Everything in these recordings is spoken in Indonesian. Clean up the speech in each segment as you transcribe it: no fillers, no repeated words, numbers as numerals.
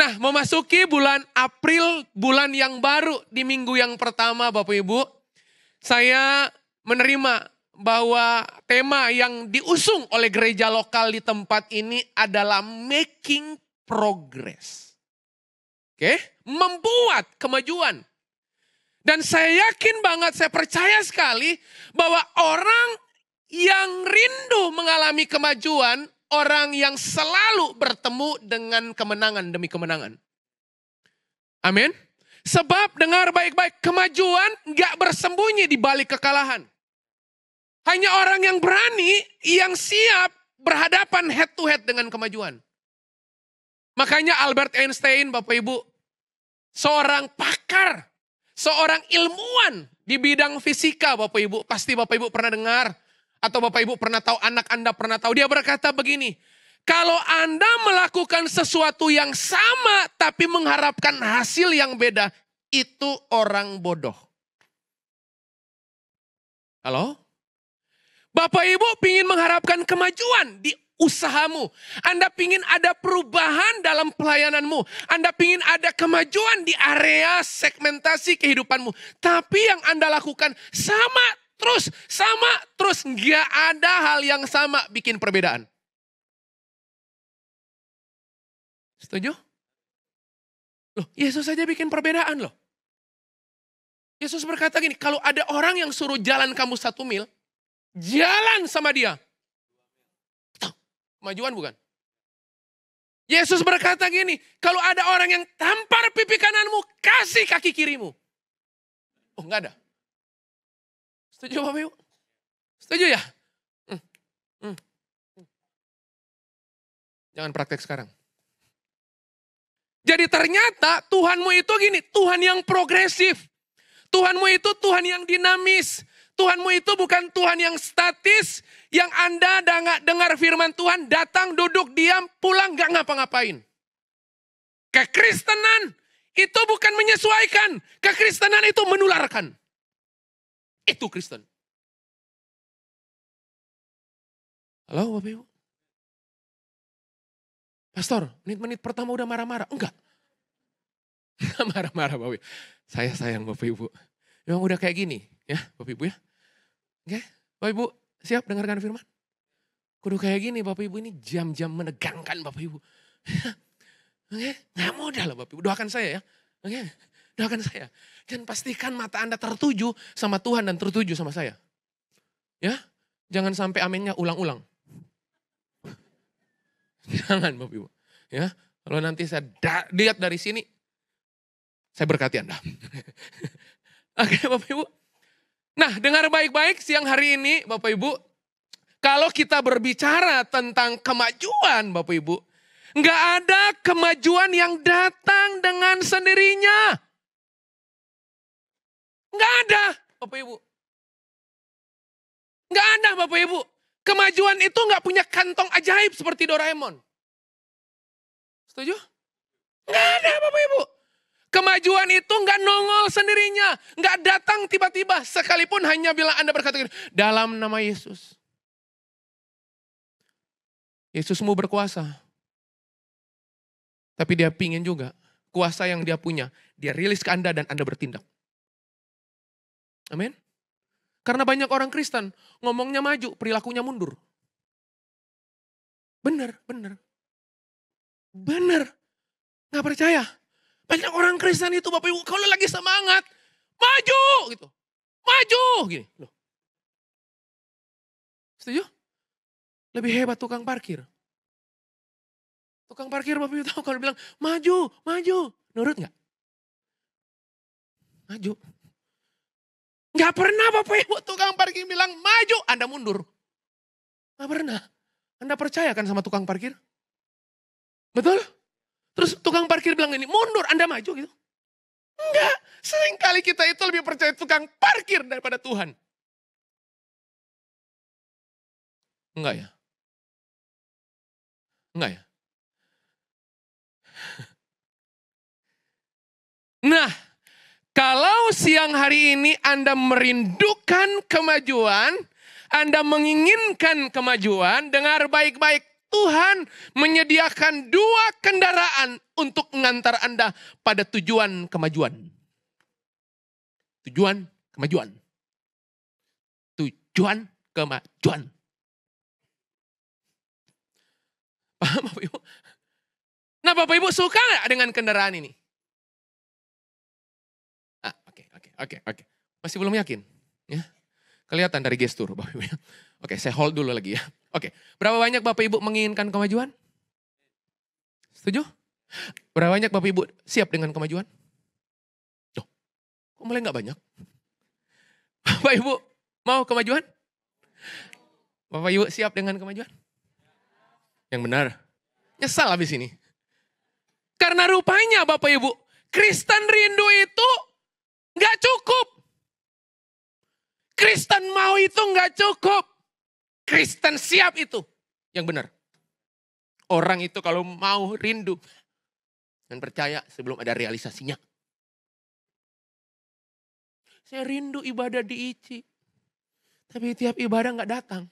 Nah, memasuki bulan April, bulan yang baru di minggu yang pertama Bapak Ibu, saya menerima bahwa tema yang diusung oleh gereja lokal di tempat ini adalah making progress. Oke, membuat kemajuan. Dan saya yakin banget, saya percaya sekali bahwa orang yang rindu mengalami kemajuan, orang yang selalu bertemu dengan kemenangan demi kemenangan. Amin. Sebab dengar baik-baik, kemajuan gak bersembunyi di balik kekalahan. Hanya orang yang berani, yang siap berhadapan head to head dengan kemajuan. Makanya Albert Einstein, Bapak Ibu, seorang pakar, seorang ilmuwan di bidang fisika, Bapak Ibu. Pasti Bapak Ibu pernah dengar, atau Bapak Ibu pernah tahu, anak Anda pernah tahu. Dia berkata begini, kalau Anda melakukan sesuatu yang sama tapi mengharapkan hasil yang beda, itu orang bodoh. Halo? Bapak Ibu pingin mengharapkan kemajuan di usahamu. Anda pingin ada perubahan dalam pelayananmu. Anda pingin ada kemajuan di area segmentasi kehidupanmu. Tapi yang Anda lakukan sama terus. Nggak ada hal yang sama bikin perbedaan. Setuju? Loh, Yesus saja bikin perbedaan loh. Yesus berkata gini, kalau ada orang yang suruh jalan kamu 1 mil, jalan sama dia. Kemajuan bukan? Yesus berkata gini, kalau ada orang yang tampar pipi kananmu, kasih kaki kirimu. Oh, enggak ada. Setuju Bapak Ibu? Setuju ya? Jangan praktek sekarang. Jadi ternyata Tuhanmu itu gini, Tuhan yang progresif. Tuhanmu itu Tuhan yang dinamis. Tuhanmu itu bukan Tuhan yang statis, yang Anda dengar firman Tuhan, datang, duduk, diam, pulang, gak ngapa-ngapain. Kekristenan itu bukan menyesuaikan. Kekristenan itu menularkan. Itu Kristen. Halo Bapak Ibu? Pastor, menit-menit pertama udah marah-marah. Enggak. Enggak marah-marah Bapak Ibu. Saya sayang Bapak Ibu. Memang udah kayak gini ya Bapak Ibu ya. Oke, Bapak Ibu siap dengarkan firman? Kudu kayak gini Bapak Ibu, ini jam-jam menegangkan Bapak Ibu. Oke, gak mudah loh Bapak Ibu. Doakan saya ya. Oke, doakan saya. Dan pastikan mata Anda tertuju sama Tuhan dan tertuju sama saya. Ya, jangan sampai aminnya ulang-ulang. Jangan Bapak Ibu. Ya, kalau nanti saya lihat dari sini, saya berkati Anda. Oke Bapak Ibu. Nah, dengar baik-baik siang hari ini Bapak Ibu. Kalau kita berbicara tentang kemajuan Bapak Ibu, nggak ada kemajuan yang datang dengan sendirinya. Nggak ada Bapak Ibu. Nggak ada Bapak Ibu. Kemajuan itu nggak punya kantong ajaib seperti Doraemon. Setuju? Nggak ada Bapak Ibu. Kemajuan itu nggak nongol sendirinya. Nggak datang tiba-tiba. Sekalipun hanya bilang Anda berkata gini, dalam nama Yesus. Yesusmu berkuasa. Tapi dia pingin juga kuasa yang dia punya. Dia rilis ke Anda dan Anda bertindak. Amin. Karena banyak orang Kristen ngomongnya maju, perilakunya mundur. Benar. Gak percaya. Banyak orang Kristen itu Bapak Ibu, kalau lagi semangat, maju gitu. Maju gini. Loh. Setuju? Lebih hebat tukang parkir. Tukang parkir Bapak Ibu tahu kalau bilang, maju. Nurut gak? Maju. Gak pernah Bapak Ibu tukang parkir bilang maju, Anda mundur. Gak pernah. Anda percaya kan sama tukang parkir? Betul? Terus tukang parkir bilang ini, mundur, Anda maju gitu. Enggak, seringkali kita itu lebih percaya tukang parkir daripada Tuhan. Enggak ya? Enggak ya? Nah, kalau siang hari ini Anda merindukan kemajuan, Anda menginginkan kemajuan, dengar baik-baik. Tuhan menyediakan 2 kendaraan untuk mengantar Anda pada tujuan kemajuan. Tujuan kemajuan. Tujuan kemajuan. Paham Bapak Ibu? Nah Bapak Ibu suka nggak dengan kendaraan ini? Oke. Masih belum yakin? Ya. Kelihatan dari gestur Bapak Ibu. Oke, saya hold dulu lagi ya. Oke, berapa banyak Bapak Ibu menginginkan kemajuan? Setuju? Berapa banyak Bapak Ibu siap dengan kemajuan? Tuh, kok mulai nggak banyak? Bapak Ibu mau kemajuan? Bapak Ibu siap dengan kemajuan? Yang benar. Nyesal habis ini. Karena rupanya Bapak Ibu, Kristen rindu itu nggak cukup. Kristen mau itu nggak cukup. Kristen siap itu. Yang benar. Orang itu kalau mau rindu dan percaya sebelum ada realisasinya. Saya rindu ibadah di ICI. Tapi tiap ibadah nggak datang.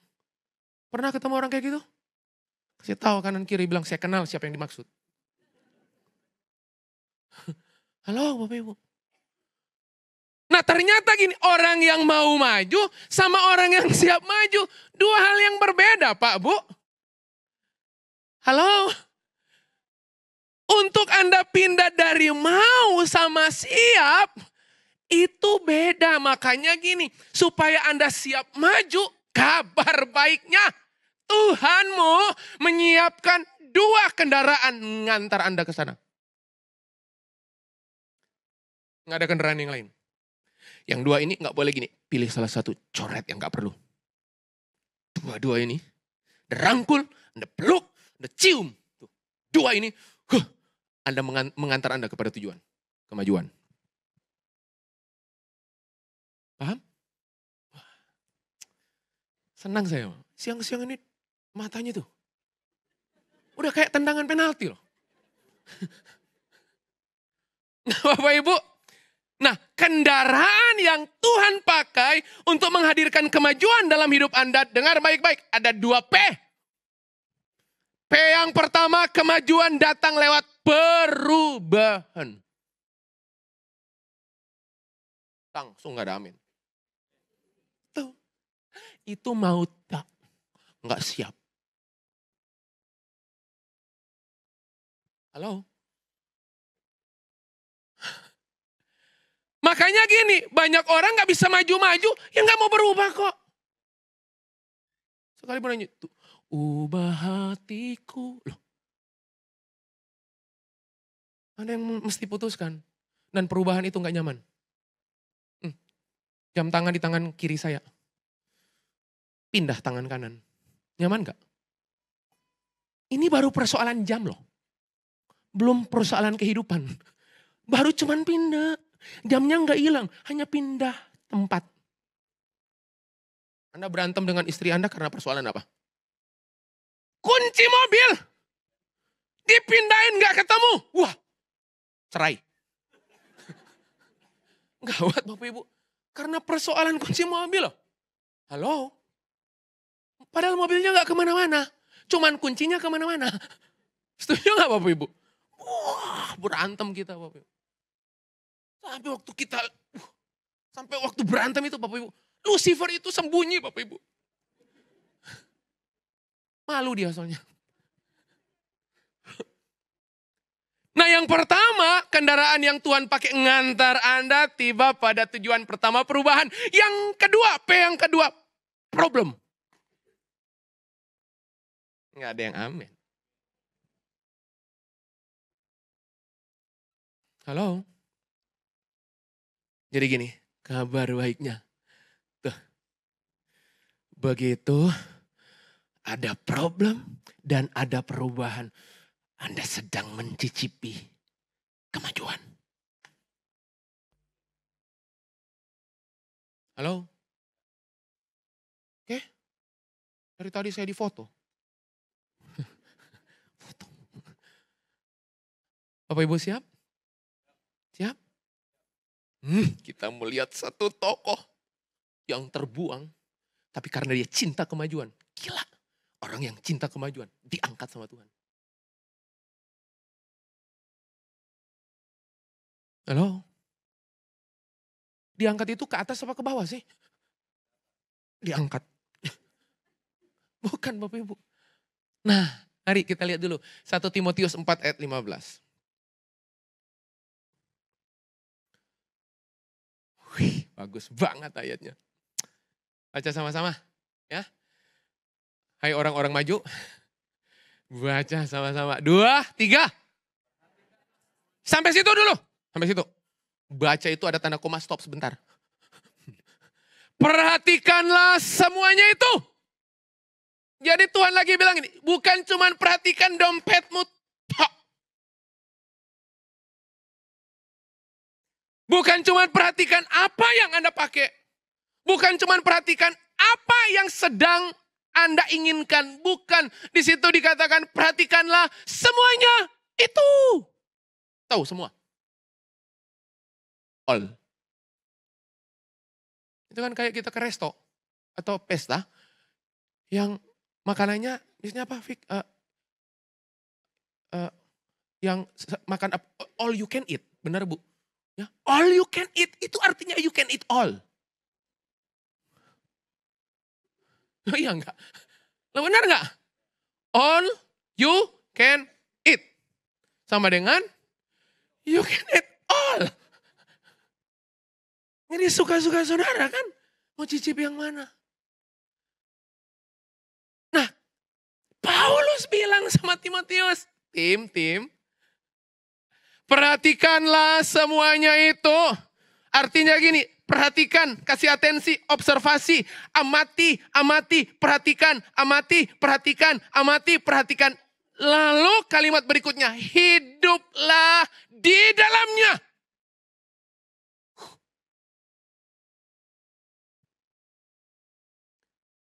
Pernah ketemu orang kayak gitu? Kasih tahu kanan kiri bilang saya kenal siapa yang dimaksud. Halo Bapak Ibu. Nah ternyata gini, orang yang mau maju sama orang yang siap maju. 2 hal yang berbeda Pak Bu. Halo. Untuk Anda pindah dari mau sama siap, itu beda. Makanya gini, supaya Anda siap maju, kabar baiknya Tuhanmu menyiapkan 2 kendaraan mengantar Anda ke sana. Nggak ada kendaraan yang lain. Yang 2 ini nggak boleh gini, pilih salah satu, coret yang nggak perlu. 2 ini, Anda rangkul, Anda peluk, Anda cium. 2 ini, Anda mengantar Anda kepada tujuan, kemajuan. Paham? Senang saya, siang-siang ini matanya tuh. Udah kayak tendangan penalti loh. Nah Bapak Ibu, nah kendaraan yang Tuhan pakai untuk menghadirkan kemajuan dalam hidup Anda, dengar baik-baik, ada 2 P. P yang pertama, kemajuan datang lewat perubahan. Langsung gak ada amin. Tuh, itu mau tak, gak siap. Halo? Makanya gini, banyak orang gak bisa maju-maju, yang gak mau berubah kok. Sekali pun nanya, ubah hatiku. Loh. Ada yang mesti putuskan. Dan perubahan itu gak nyaman. Jam tangan di tangan kiri saya. Pindah tangan kanan. Nyaman gak? Ini baru persoalan jam loh. Belum persoalan kehidupan. Baru cuman pindah. Jamnya gak hilang. Hanya pindah tempat. Anda berantem dengan istri Anda karena persoalan apa? Kunci mobil. Dipindahin gak ketemu. Wah, cerai. Gawat Bapak Ibu. Karena persoalan kunci mobil loh. Halo? Padahal mobilnya gak kemana-mana. Cuman kuncinya kemana-mana. Setuju gak Bapak Ibu? Wah, berantem kita Bapak Ibu. Sampai waktu berantem itu Bapak Ibu. Lucifer itu sembunyi Bapak Ibu. Malu dia soalnya. Nah yang pertama, kendaraan yang Tuhan pakai ngantar Anda tiba pada tujuan pertama, perubahan. Yang kedua, P yang kedua, problem. Nggak ada yang amin. Halo? Jadi gini, kabar baiknya. Tuh. Begitu ada problem dan ada perubahan. Anda sedang mencicipi kemajuan. Halo? Oke? Dari tadi saya difoto. Foto. Bapak Ibu siap? Siap? Kita melihat satu tokoh yang terbuang. Tapi karena dia cinta kemajuan. Gila. Orang yang cinta kemajuan, diangkat sama Tuhan. Halo? Diangkat itu ke atas apa ke bawah sih? Diangkat. Bukan Bapak Ibu. Nah, mari kita lihat dulu. 1 Timotius 4 ayat 15. Wih, bagus banget ayatnya. Baca sama-sama ya. Hai orang-orang maju. Baca sama-sama. 2, 3. Sampai situ dulu. Sampai situ. Baca itu ada tanda koma, stop sebentar. Perhatikanlah semuanya itu. Jadi Tuhan lagi bilang ini, bukan cuma perhatikan dompetmu. Bukan cuma perhatikan apa yang Anda pakai. Bukan cuma perhatikan apa yang sedang Anda inginkan. Bukan, di situ dikatakan perhatikanlah semuanya itu. Tahu semua. All. Itu kan kayak kita ke resto atau pesta yang makanannya biasanya apa, Fik? Yang makan all you can eat, benar Bu? Ya, all you can eat itu artinya you can eat all. Iya enggak? Lo benar enggak? All you can eat sama dengan you can eat all. Jadi suka-suka saudara kan? Mau cicip yang mana? Nah, Paulus bilang sama Timotius, Tim, perhatikanlah semuanya itu. Artinya gini, perhatikan, kasih atensi, observasi, amati, perhatikan, perhatikan. Lalu kalimat berikutnya, hiduplah di dalamnya.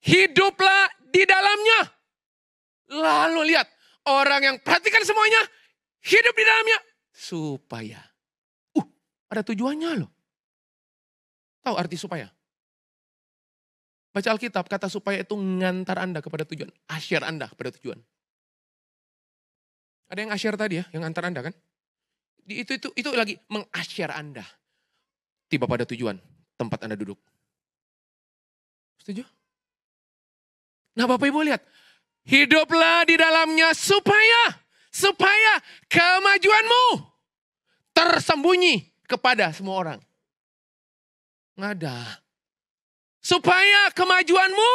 Hiduplah di dalamnya. Lalu lihat, orang yang perhatikan semuanya, hidup di dalamnya. Supaya. Ada tujuannya loh. Tahu arti supaya? Baca Alkitab, kata supaya itu ngantar Anda kepada tujuan. Asyar Anda kepada tujuan. Ada yang asyar tadi ya, yang antar Anda kan? Itu lagi mengasyar Anda. Tiba pada tujuan, tempat Anda duduk. Setuju? Nah Bapak Ibu lihat, hiduplah di dalamnya supaya kemajuanmu tersembunyi kepada semua orang. Nggak ada. Supaya kemajuanmu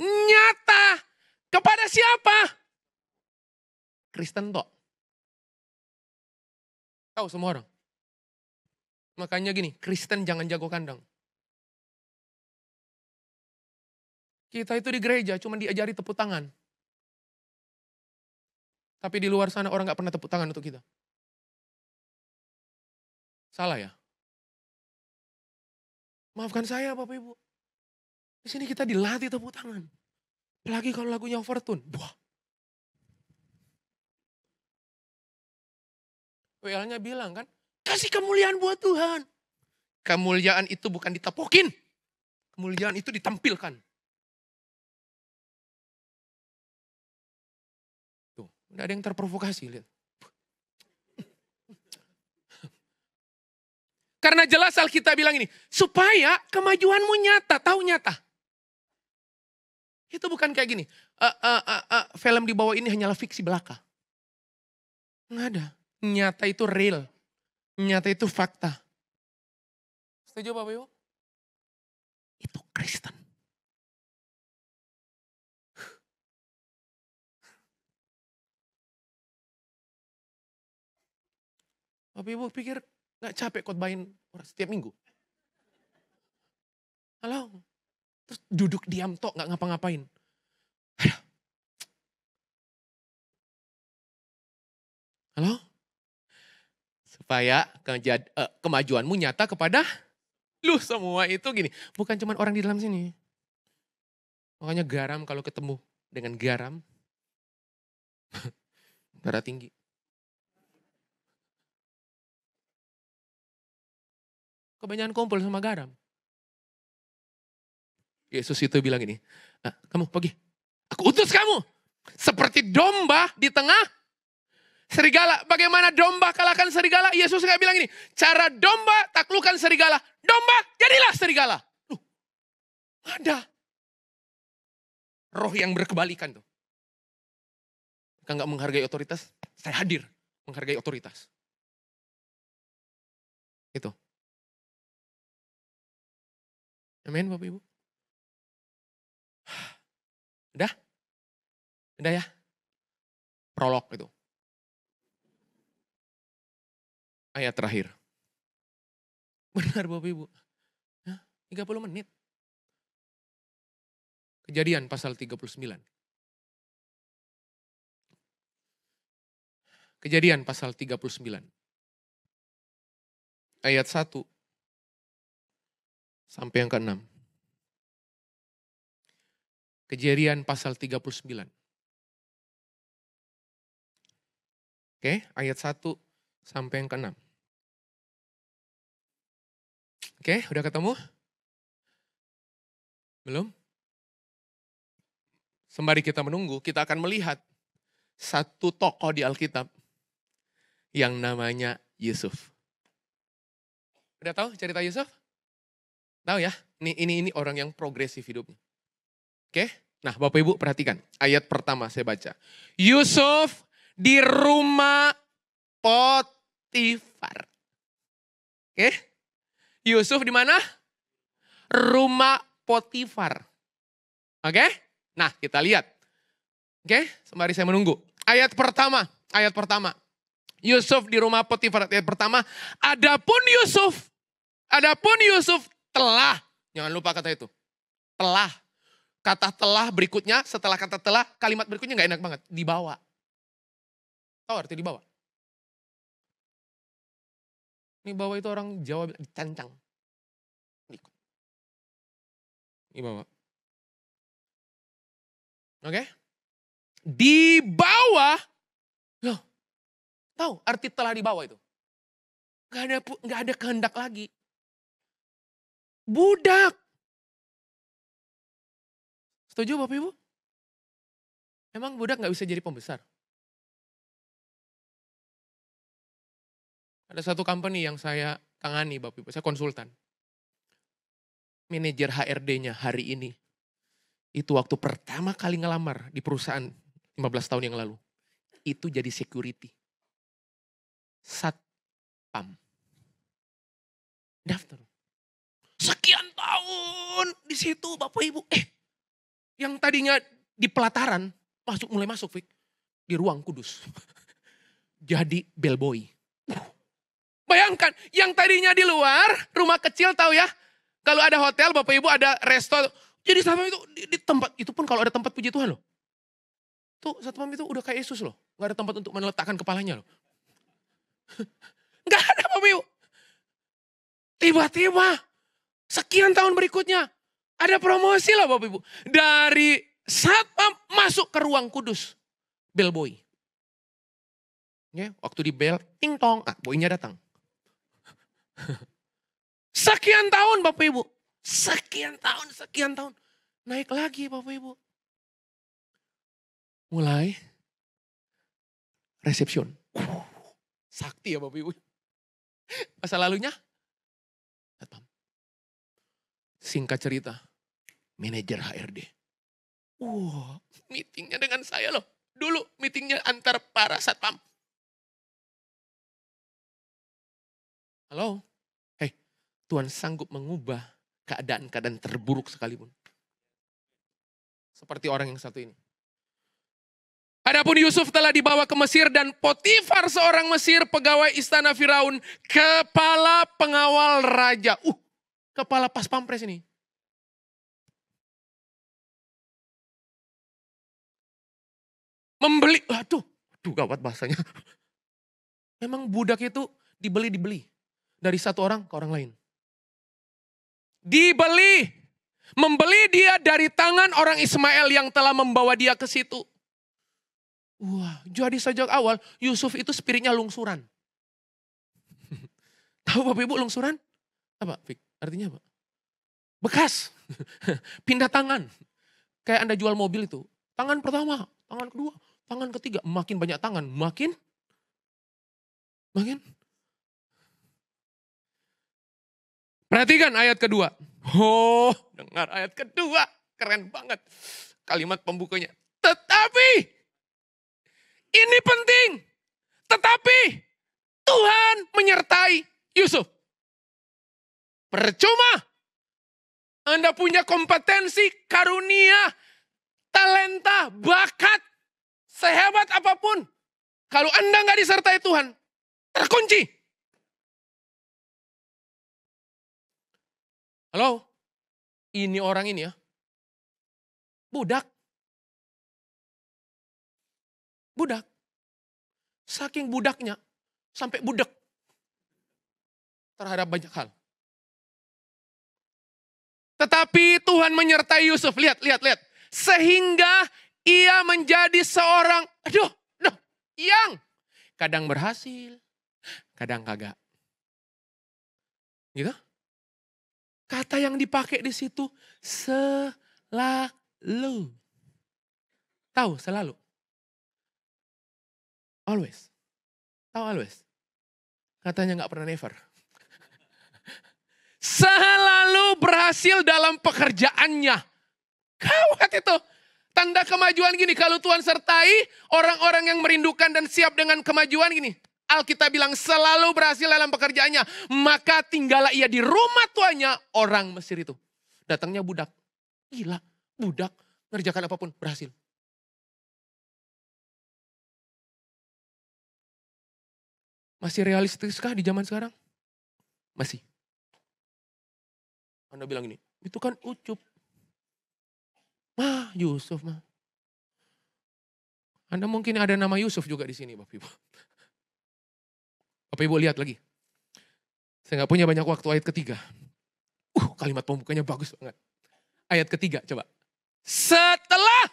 nyata kepada siapa? Kristen tok. Tahu semua orang. Makanya gini, Kristen jangan jago kandang. Kita itu di gereja cuma diajari tepuk tangan. Tapi di luar sana orang gak pernah tepuk tangan untuk kita. Salah ya? Maafkan saya Bapak Ibu. Di sini kita dilatih tepuk tangan. Apalagi kalau lagunya Overtune. Wah. WL-nya bilang kan, kasih kemuliaan buat Tuhan. Kemuliaan itu bukan ditepukin. Kemuliaan itu ditampilkan. Tuh, udah ada yang terprovokasi, lihat. Karena jelas Alkitab bilang ini, supaya kemajuanmu nyata, tahu nyata. Itu bukan kayak gini, film di bawah ini hanyalah fiksi belaka. Nggak ada, nyata itu real, nyata itu fakta. Setuju Bapak Ibu? Itu Kristen. Bapak Ibu pikir gak capek khotbahin setiap minggu? Halo? Terus duduk diam tok gak ngapa-ngapain. Halo? Supaya kemajuanmu nyata kepada lu semua itu gini. Bukan cuma orang di dalam sini. Makanya garam kalau ketemu dengan garam. Darah tinggi. Kebanyakan kumpul sama garam. Yesus itu bilang ini, kamu pergi, Aku utus kamu. Seperti domba di tengah serigala. Bagaimana domba kalahkan serigala? Yesus nggak bilang ini. Cara domba taklukkan serigala. Domba jadilah serigala. Ada. Roh yang berkebalikan tuh. Mereka nggak menghargai otoritas. Saya hadir menghargai otoritas. Itu. Amin Bapak Ibu. Udah? Udah ya? Prolog itu. Ayat terakhir. Benar Bapak Ibu. 30 menit. Kejadian pasal 39. Kejadian pasal 39. Ayat 1 sampai yang ke-6. Kejadian pasal 39. Oke, ayat 1 sampai yang ke-6. Oke, udah ketemu? Belum? Sembari kita menunggu, kita akan melihat satu tokoh di Alkitab yang namanya Yusuf. Udah tahu cerita Yusuf? Tahu ya? Ini orang yang progresif hidupnya. Oke? Nah, Bapak Ibu perhatikan. Ayat pertama saya baca. Yusuf di rumah Potifar. Oke? Yusuf di mana? Rumah Potifar. Oke? Nah, kita lihat. Oke? Sembari saya menunggu. Ayat pertama. Yusuf di rumah Potifar. Ayat pertama. Adapun Yusuf telah. Jangan lupa kata itu. Telah. Kata telah berikutnya, setelah kata telah, kalimat berikutnya gak enak banget. Dibawa. Tahu arti dibawa? Ini bawa itu orang Jawa bilang dicancang. Ikut. Dibawa. Oke? Dibawa. Loh, tahu arti telah dibawa itu? Gak ada kehendak lagi. Budak. Setuju Bapak Ibu? Emang budak gak bisa jadi pembesar? Ada satu company yang saya tangani Bapak Ibu, saya konsultan. Manajer HRD-nya hari ini, itu waktu pertama kali ngelamar di perusahaan 15 tahun yang lalu. Itu jadi security. Satpam. Daftar. Sekian tahun di situ Bapak Ibu. Yang tadinya di pelataran, mulai masuk Fik, di ruang kudus. Jadi bellboy. Bayangkan, yang tadinya di luar, rumah kecil tahu ya. Kalau ada hotel, Bapak Ibu ada resto. Jadi satpam itu di tempat, itu pun kalau ada tempat puji Tuhan loh. Tuh satpam itu udah kayak Yesus loh. Gak ada tempat untuk meletakkan kepalanya loh. Gak ada Bapak Ibu. Tiba-tiba, sekian tahun berikutnya, ada promosi loh Bapak Ibu. Dari satpam masuk ke ruang kudus. Bellboy. Ya, waktu di bel, ting tong, boynya datang. Sekian tahun Bapak Ibu. Sekian tahun. Naik lagi Bapak Ibu. Mulai resepsion. Sakti ya Bapak Ibu. Masa lalunya? Satpam. Singkat cerita. Manajer HRD. Meetingnya dengan saya loh. Dulu meetingnya antar para satpam. Halo? Tuhan sanggup mengubah keadaan-keadaan terburuk sekalipun. Seperti orang yang satu ini. Adapun Yusuf telah dibawa ke Mesir dan Potifar seorang Mesir, pegawai istana Firaun, kepala pengawal raja. Kepala pas pampres ini. Membeli, aduh gawat bahasanya. Memang budak itu dibeli. Dari satu orang ke orang lain. Membeli dia dari tangan orang Ismail yang telah membawa dia ke situ. Jadi sejak awal Yusuf itu spiritnya lungsuran. Tahu Bapak Ibu lungsuran? Apa? Artinya apa? Bekas. Pindah tangan. Kayak Anda jual mobil itu. Tangan pertama, tangan kedua, tangan ketiga. Makin banyak tangan, makin. Perhatikan ayat kedua. Oh, dengar ayat kedua. Keren banget. Kalimat pembukanya. Tetapi, ini penting. Tetapi, Tuhan menyertai Yusuf. Percuma. Anda punya kompetensi, karunia, talenta, bakat. Sehebat apapun. Kalau Anda nggak disertai Tuhan, terkunci. Halo? Ini orang ini ya. Budak. Saking budaknya, sampai budek. Terhadap banyak hal. Tetapi Tuhan menyertai Yusuf. Lihat. Sehingga ia menjadi seorang, yang kadang berhasil, kadang kagak. Gitu? Kata yang dipakai di situ, selalu. Tahu selalu? Always. Tahu always? Katanya gak pernah never. Selalu berhasil dalam pekerjaannya. Kawat itu. Tanda kemajuan gini, kalau Tuhan sertai orang-orang yang merindukan dan siap dengan kemajuan gini. Alkitab bilang selalu berhasil dalam pekerjaannya. Maka tinggallah ia di rumah tuannya orang Mesir itu. Datangnya budak. Gila, budak ngerjakan apapun berhasil. Masih realistiskah di zaman sekarang? Masih. Anda bilang ini, itu kan Ucup. Yusuf mah. Anda mungkin ada nama Yusuf juga di sini Bapak Ibu. Bapak Ibu lihat lagi. Saya gak punya banyak waktu ayat ketiga. Kalimat pembukanya bagus banget. Ayat ketiga coba. Setelah.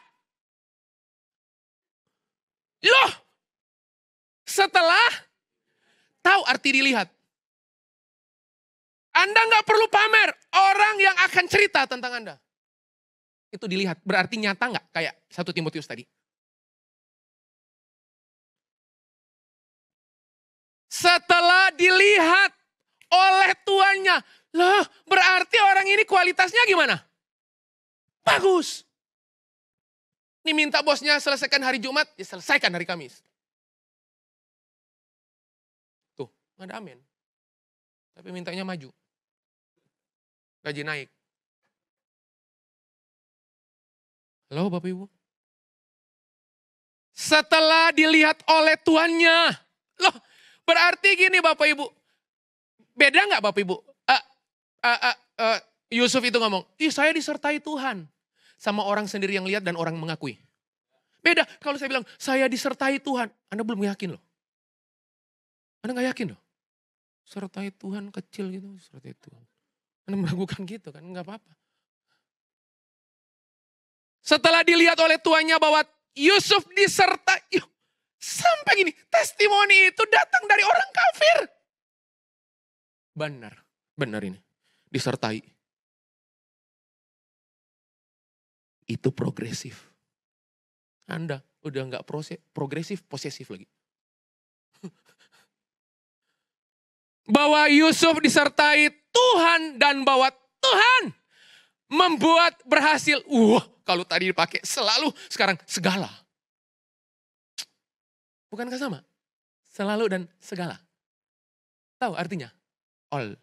Tahu arti dilihat. Anda gak perlu pamer. Orang yang akan cerita tentang Anda. Itu dilihat. Berarti nyata gak? Kayak 1 Timotius tadi. Setelah dilihat oleh tuannya. Loh, berarti orang ini kualitasnya gimana? Bagus. Ini minta bosnya selesaikan hari Jumat, ya selesaikan hari Kamis. Tuh, ada amin. Tapi mintanya maju. Gaji naik. Halo Bapak Ibu. Setelah dilihat oleh tuannya. Loh, berarti gini Bapak Ibu. Beda gak Bapak Ibu? Yusuf itu ngomong, saya disertai Tuhan. Sama orang sendiri yang lihat dan orang mengakui. Beda, kalau saya bilang, saya disertai Tuhan. Anda belum yakin loh. Anda gak yakin loh. Sertai Tuhan kecil gitu, sertai Tuhan. Anda meragukan gitu kan, gak apa-apa. Setelah dilihat oleh tuannya bahwa Yusuf disertai. Sampai gini, testimoni itu datang dari orang kafir. Benar ini. Disertai. Itu progresif. Anda udah gak progresif, posesif lagi. Bahwa Yusuf disertai Tuhan dan bahwa Tuhan membuat berhasil. Kalau tadi dipakai selalu, sekarang segala. Bukankah sama? Selalu dan segala. Tahu artinya? All.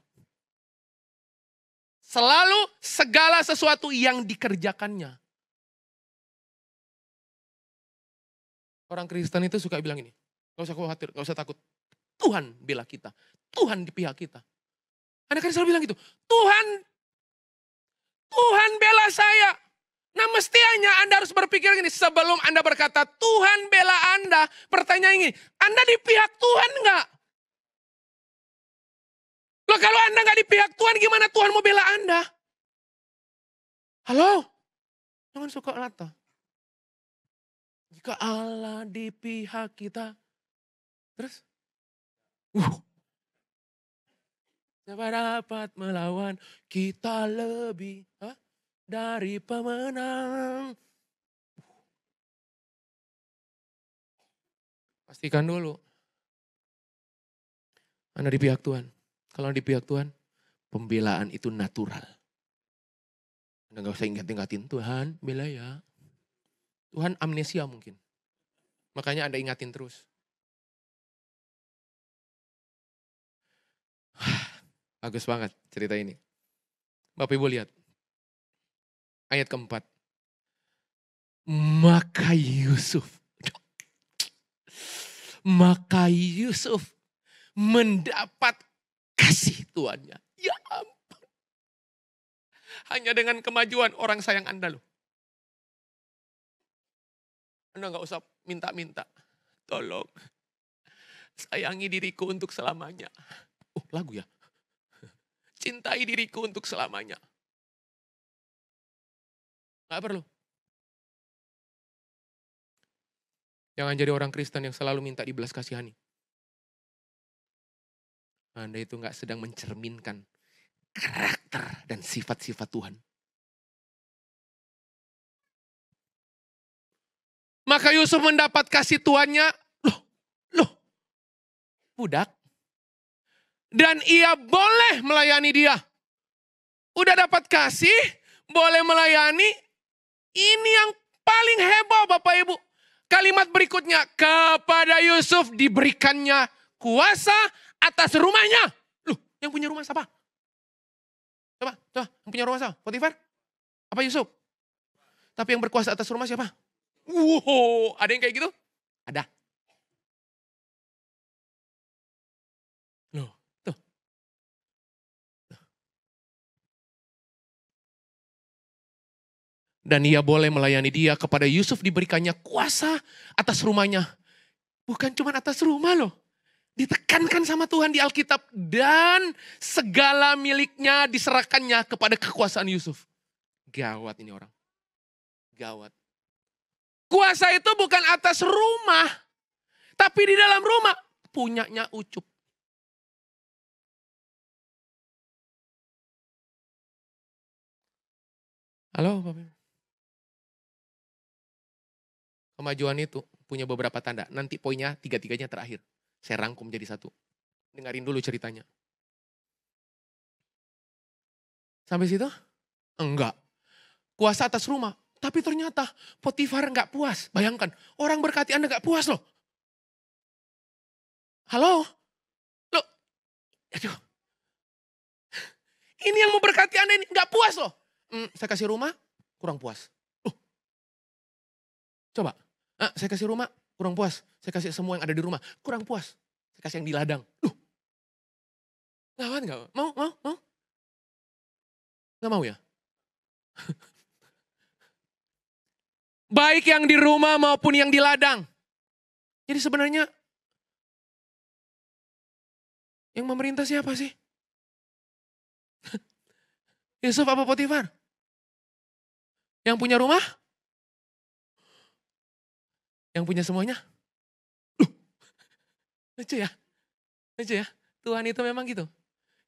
Selalu segala sesuatu yang dikerjakannya. Orang Kristen itu suka bilang ini. Gak usah khawatir, gak usah takut. Tuhan bela kita. Tuhan di pihak kita. Anda kan selalu bilang gitu. Tuhan bela saya. Nah mestinya Anda harus berpikir gini. Sebelum Anda berkata Tuhan bela Anda. Pertanyaan ini. Anda di pihak Tuhan enggak? Loh kalau Anda enggak di pihak Tuhan gimana Tuhan mau bela Anda? Halo? Jangan suka lata. Jika Allah di pihak kita. Terus? Siapa dapat melawan kita lebih dari pemenang. Pastikan dulu. Anda di pihak Tuhan. Kalau di pihak Tuhan, pembelaan itu natural. Anda gak usah ingat-ingatin, Tuhan bela ya. Tuhan amnesia mungkin. Makanya Anda ingatin terus. Bagus banget cerita ini. Bapak Ibu lihat. Ayat keempat. Maka Yusuf mendapat kasih tuannya. Ya ampun. Hanya dengan kemajuan orang sayang Anda loh. Anda gak usah minta-minta. Tolong. Sayangi diriku untuk selamanya. Oh, lagu ya. Cintai diriku untuk selamanya. Gak perlu. Jangan jadi orang Kristen yang selalu minta dibelas kasihani. Anda itu gak sedang mencerminkan karakter dan sifat-sifat Tuhan. Maka Yusuf mendapat kasih tuannya, loh, budak. Dan ia boleh melayani dia. Udah dapat kasih, boleh melayani. Ini yang paling heboh Bapak Ibu. Kalimat berikutnya, kepada Yusuf diberikannya kuasa atas rumahnya. Loh, yang punya rumah siapa? Coba, yang punya rumah siapa? Potifar? Apa Yusuf? Tapi yang berkuasa atas rumah siapa? Wow, ada yang kayak gitu? Ada. Loh, tuh. Dan ia boleh melayani dia, kepada Yusuf diberikannya kuasa atas rumahnya. Bukan cuma atas rumah loh. Ditekankan sama Tuhan di Alkitab. Dan segala miliknya diserahkannya kepada kekuasaan Yusuf. Gawat ini orang. Gawat. Kuasa itu bukan atas rumah. Tapi di dalam rumah punyanya Ucup. Halo Bapak. Kemajuan itu punya beberapa tanda. Nanti poinnya tiga-tiganya terakhir. Saya rangkum jadi satu. Dengarin dulu ceritanya. Sampai situ? Enggak. Kuasa atas rumah. Tapi ternyata Potifar enggak puas. Bayangkan, orang berkati Anda enggak puas loh. Halo? Loh, aduh. Ini yang mau berkati Anda ini enggak puas loh. Saya kasih rumah, kurang puas. Coba, saya kasih rumah, kurang puas. Saya kasih semua yang ada di rumah, kurang puas. Saya kasih yang di ladang. Gawat enggak? Mau? Enggak mau ya? Baik yang di rumah maupun yang di ladang. Jadi sebenarnya yang memerintah siapa sih? Yusuf apa Potifar? Yang punya rumah? Yang punya semuanya? Lucu ya? Lucu ya? Tuhan itu memang gitu.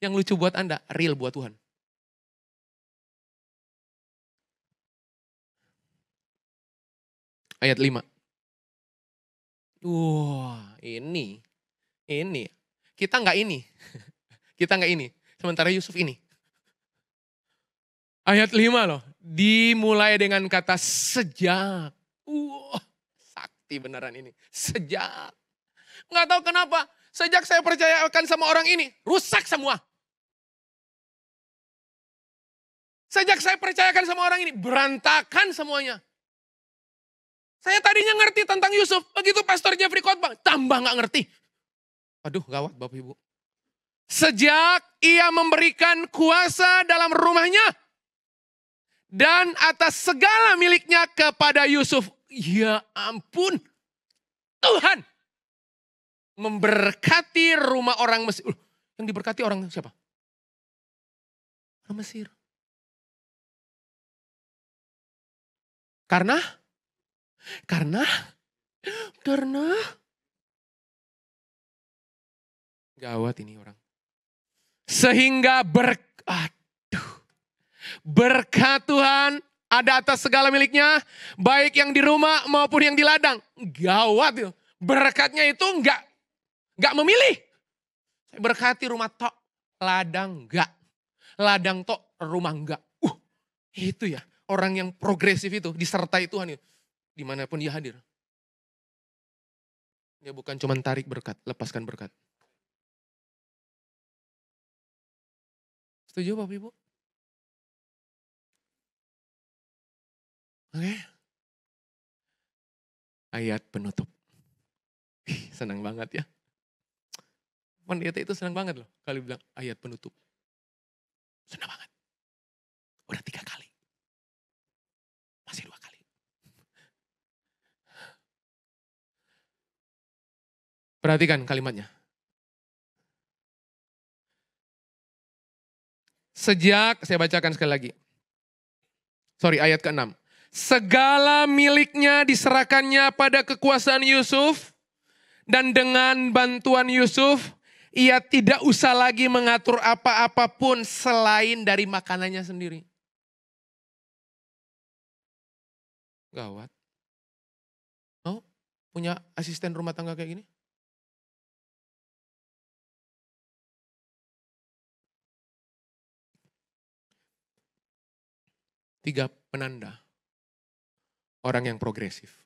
Yang lucu buat Anda, real buat Tuhan. Ayat 5. Wah, ini. Kita enggak ini. Kita enggak ini. Sementara Yusuf ini. Ayat 5 loh. Dimulai dengan kata sejak. Wah, sakti beneran ini. Sejak. Enggak tahu kenapa. Sejak saya percayakan sama orang ini, rusak semua. Sejak saya percayakan sama orang ini, berantakan semuanya. Saya tadinya ngerti tentang Yusuf. Begitu Pastor Jeffrey khotbah, tambah gak ngerti. Aduh gawat Bapak Ibu. Sejak ia memberikan kuasa dalam rumahnya. Dan atas segala miliknya kepada Yusuf. Ya ampun. Tuhan. Memberkati rumah orang Mesir. Yang diberkati orang siapa? Orang Mesir. Karena gawat ini orang. Sehingga berkat Tuhan ada atas segala miliknya, baik yang di rumah maupun yang di ladang. Gawat itu. Berkatnya itu enggak memilih. Saya berkati rumah tok, ladang enggak. Ladang tok, rumah enggak. Itu ya, orang yang progresif itu, disertai Tuhan itu. Dimanapun dia hadir. Dia bukan cuma tarik berkat, lepaskan berkat. Setuju Bapak Ibu? Oke. Ayat penutup. Senang banget ya. Pendeta itu senang banget loh. Kali bilang ayat penutup. Senang banget. Udah 3 kali. Masih 2 kali. Perhatikan kalimatnya. Sejak, saya bacakan sekali lagi. Sorry, ayat ke-6. Segala miliknya diserahkannya pada kekuasaan Yusuf. Dan dengan bantuan Yusuf, ia tidak usah lagi mengatur apa-apapun selain dari makanannya sendiri. Gawat. Mau punya asisten rumah tangga kayak gini? Tiga penanda orang yang progresif.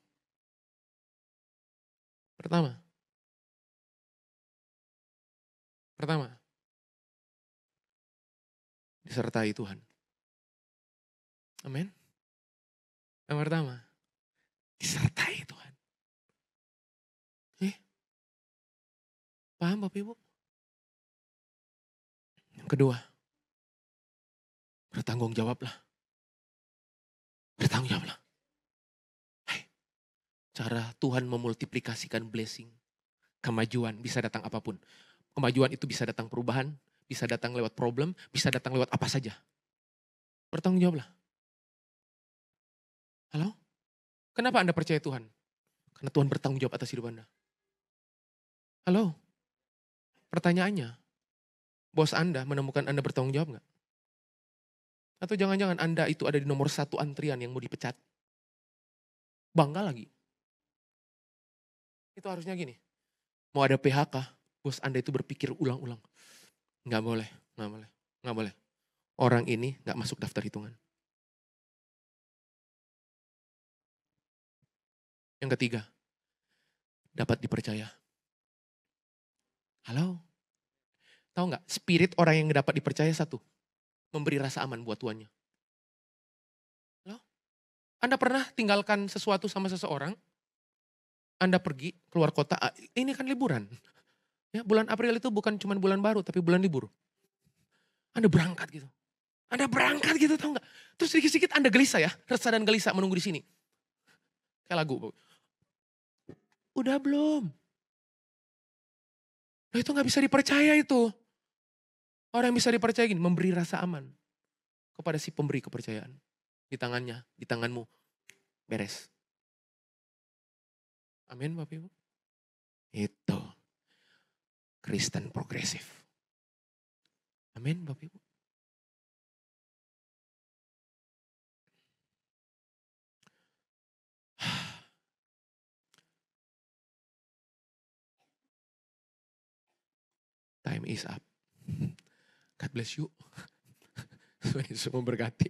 Pertama, disertai Tuhan. Amin. Yang pertama, disertai Tuhan. Paham Bapak Ibu? Yang kedua, bertanggung jawablah. Bertanggung jawablah. Cara Tuhan memultiplikasikan blessing. Kemajuan bisa datang apapun. Kemajuan itu bisa datang perubahan, bisa datang lewat problem, bisa datang lewat apa saja. Bertanggung jawablah. Halo? Kenapa Anda percaya Tuhan? Karena Tuhan bertanggung jawab atas hidup Anda. Halo? Pertanyaannya, bos Anda menemukan Anda bertanggung jawab gak? Atau jangan-jangan Anda itu ada di nomor 1 antrian yang mau dipecat? Bangga lagi. Itu harusnya gini, mau ada PHK, bos Anda itu berpikir ulang-ulang. Gak boleh. Orang ini gak masuk daftar hitungan. Yang ketiga, dapat dipercaya. Halo? Tahu gak, spirit orang yang dapat dipercaya satu, memberi rasa aman buat tuannya. Halo? Anda pernah tinggalkan sesuatu sama seseorang, Anda pergi keluar kota, ini kan liburan. Ya, bulan April itu bukan cuma bulan baru, tapi bulan libur. Anda berangkat gitu. Tahu gak? Terus sedikit-sedikit Anda gelisah ya, resah dan gelisah menunggu di sini. Kayak lagu. Udah belum? Nah, itu gak bisa dipercaya itu. Orang yang bisa dipercaya gini, memberi rasa aman kepada si pemberi kepercayaan. Di tangannya, di tanganmu, beres. Amin Bapak Ibu. Itu Kristen progresif. Amin Bapak Ibu. Time is up. God bless you. Tuhan Yesus memberkati.